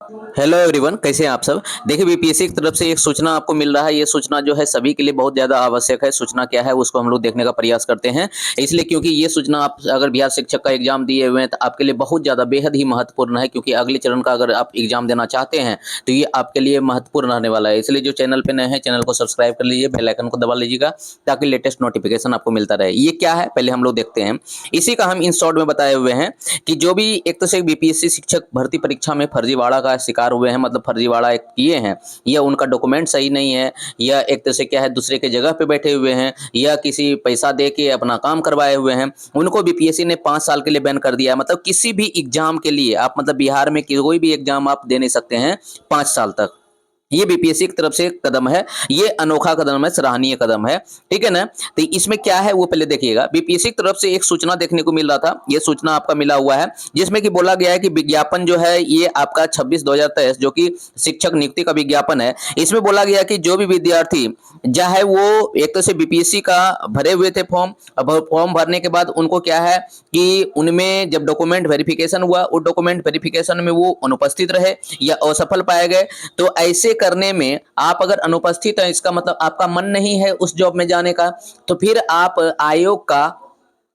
Hello everyone, कैसे हैं आप सब। देखिए, बीपीएससी की तरफ से एक सूचना आपको मिल रहा है। ये सूचना जो है सभी के लिए बहुत ज़्यादा आवश्यक है। सूचना क्या है उसको हम लोग देखने का प्रयास करते हैं, इसलिए क्योंकि ये सूचना आप अगर बिहार शिक्षक का एग्जाम दिए हुए हैं तो आपके लिए बहुत ज़्यादा बेहद ही महत्वपूर्ण है, क्योंकि अगले चरण का अगर आप एग्जाम देना चाहते हैं तो ये आपके लिए महत्वपूर्ण रहने वाला है। इसलिए जो चैनल पर नए हैं, चैनल को सब्सक्राइब कर लीजिए, बेल आइकन को दबा लीजिएगा ताकि लेटेस्ट नोटिफिकेशन आपको मिलता रहे। ये क्या है पहले हम लोग देखते हैं। इसी का हम इन शॉर्ट में बताए हुए हैं कि जो भी एक तो से बीपीएससी शिक्षक भर्ती परीक्षा में फर्जीवाड़ा का शिकार हुए हैं, मतलब फर्जीवाड़ा एक किए हैं, या उनका डॉक्यूमेंट सही नहीं है, या एक तरह से क्या है दूसरे के जगह पे बैठे हुए हैं, या किसी पैसा दे के अपना काम करवाए हुए हैं, उनको बीपीएससी ने 5 साल के लिए बैन कर दिया है। मतलब किसी भी एग्जाम के लिए आप, मतलब बिहार में कोई भी एग्जाम आप दे नहीं सकते हैं 5 साल तक। ये बीपीएससी की तरफ से एक कदम है, ये अनोखा कदम है, सराहनीय कदम है। ठीक है ना। तो इसमें क्या है वो पहले देखिएगा। बीपीएससी की तरफ से एक सूचना देखने को मिल रहा था, ये सूचना आपका मिला हुआ है, जिसमें कि बोला गया है कि विज्ञापन जो है ये आपका 26/2023 जो कि शिक्षक नियुक्ति का विज्ञापन है। इसमें बोला गया कि जो भी विद्यार्थी चाहे वो एक तरह से बीपीएससी का भरे हुए थे फॉर्म, अब फॉर्म भरने के बाद उनको क्या है कि उनमें जब डॉक्यूमेंट वेरिफिकेशन हुआ, उस डॉक्यूमेंट वेरिफिकेशन में वो अनुपस्थित रहे या असफल पाए गए, तो ऐसे करने में आप अगर अनुपस्थित हैं, इसका मतलब आपका मन नहीं है उस जॉब में जाने का, तो फिर आप आयोग का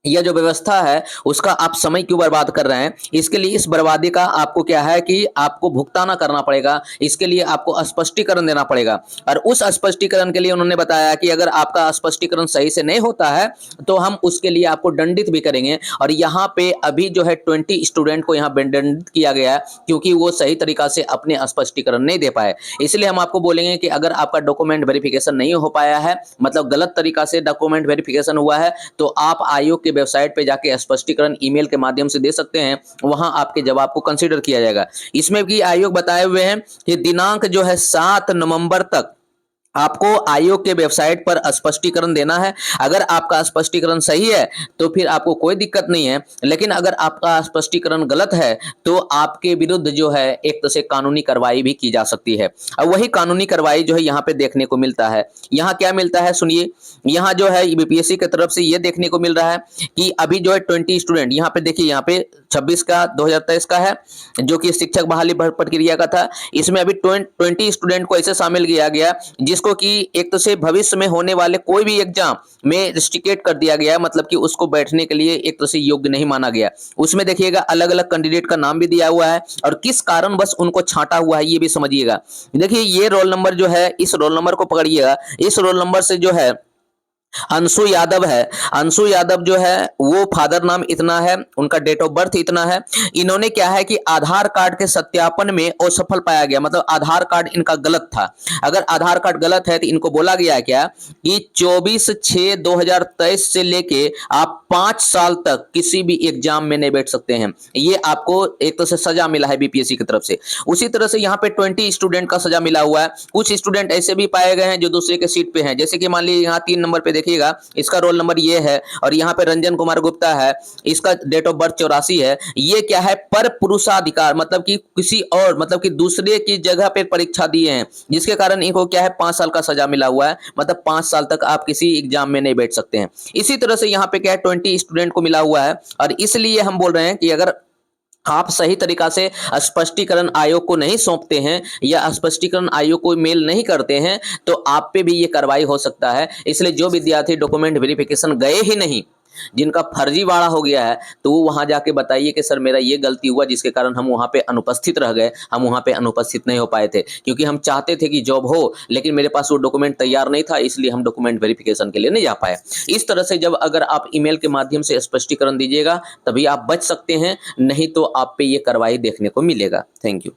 यह जो व्यवस्था है उसका आप समय क्यों बर्बाद कर रहे हैं। इसके लिए इस बर्बादी का आपको क्या है कि आपको भुगताना करना पड़ेगा। इसके लिए आपको स्पष्टीकरण देना पड़ेगा, और उस स्पष्टीकरण के लिए उन्होंने बताया कि अगर आपका स्पष्टीकरण सही से नहीं होता है तो हम उसके लिए आपको दंडित भी करेंगे। और यहाँ पे अभी जो है 20 स्टूडेंट को यहाँ दंडित किया गया है, क्योंकि वो सही तरीका से अपने स्पष्टीकरण नहीं दे पाए। इसलिए हम आपको बोलेंगे कि अगर आपका डॉक्यूमेंट वेरिफिकेशन नहीं हो पाया है, मतलब गलत तरीका से डॉक्यूमेंट वेरिफिकेशन हुआ है, तो आप आयोग के वेबसाइट पे जाके स्पष्टीकरण ईमेल के माध्यम से दे सकते हैं। वहां आपके जवाब को कंसीडर किया जाएगा। इसमें भी आयोग बताए हुए हैं कि दिनांक जो है 7 नवंबर तक आपको आयोग के वेबसाइट पर स्पष्टीकरण देना है। अगर आपका स्पष्टीकरण सही है तो फिर आपको कोई दिक्कत नहीं है, लेकिन अगर आपका स्पष्टीकरण गलत है तो आपके विरुद्ध जो है एक तरह से कानूनी कार्रवाई भी की जा सकती है। अब वही कानूनी कार्रवाई जो है यहाँ पे देखने को मिलता है। यहाँ क्या मिलता है सुनिए। यहाँ जो है बीपीएससी की तरफ से ये देखने को मिल रहा है कि अभी जो है 20 स्टूडेंट, यहाँ पे देखिए, यहाँ पे 26/2023 का है जो कि शिक्षक बहाली प्रक्रिया का था। इसमें अभी 20 स्टूडेंट को ऐसे शामिल किया गया जिसको कि एक तो से भविष्य में होने वाले कोई भी एग्जाम में रिस्ट्रिकेट कर दिया गया, मतलब कि उसको बैठने के लिए एक तो से योग्य नहीं माना गया। उसमें देखिएगा अलग अलग कैंडिडेट का नाम भी दिया हुआ है और किस कारण बस उनको छांटा हुआ है ये भी समझिएगा। देखिए, ये रोल नंबर जो है, इस रोल नंबर को पकड़िएगा। इस रोल नंबर से जो है अंशु यादव है। अंशु यादव जो है वो फादर नाम इतना है, उनका डेट ऑफ बर्थ इतना है। इन्होंने क्या है कि आधार कार्ड के सत्यापन में असफल पाया गया, मतलब आधार कार्ड इनका गलत था। अगर आधार कार्ड गलत है तो इनको बोला गया है क्या कि 24/6/2023 से लेके आप 5 साल तक किसी भी एग्जाम में नहीं बैठ सकते हैं। ये आपको एक तरह से सजा मिला है बीपीएससी की तरफ से। उसी तरह से यहाँ पे 20 स्टूडेंट का सजा मिला हुआ है। कुछ स्टूडेंट ऐसे भी पाए गए हैं जो दूसरे के सीट पे हैं, जैसे कि मान लीजिए यहाँ 3 नंबर पे देखिएगा, इसका रोल नंबर ये है, और यहाँ पे रंजन कुमार गुप्ता है, इसका डेट ऑफ बर्थ 84 है। ये क्या है, पर पुरुषाधिकार, मतलब कि किसी और, मतलब कि दूसरे की जगह पे परीक्षा दिए हैं, जिसके कारण इनको क्या है 5 साल का सजा मिला हुआ है। मतलब 5 साल तक आप किसी एग्जाम में नहीं बैठ सकते हैं। इसी तरह से यहाँ पे क्या है 20 स्टूडेंट को मिला हुआ है, और इसलिए हम बोल रहे हैं कि अगर आप सही तरीका से स्पष्टीकरण आयोग को नहीं सौंपते हैं या स्पष्टीकरण आयोग को मेल नहीं करते हैं तो आप पे भी ये कार्रवाई हो सकता है। इसलिए जो विद्यार्थी डॉक्यूमेंट वेरिफिकेशन गए ही नहीं, जिनका फर्जीवाड़ा हो गया है, तो वो वहां जाके बताइए कि सर मेरा ये गलती हुआ जिसके कारण हम वहां पे अनुपस्थित रह गए, हम वहां पे अनुपस्थित नहीं हो पाए थे, क्योंकि हम चाहते थे कि जॉब हो, लेकिन मेरे पास वो डॉक्यूमेंट तैयार नहीं था, इसलिए हम डॉक्यूमेंट वेरिफिकेशन के लिए नहीं जा पाए। इस तरह से जब अगर आप ईमेल के माध्यम से स्पष्टीकरण दीजिएगा तभी आप बच सकते हैं, नहीं तो आप पे ये कार्रवाई देखने को मिलेगा। Thank you.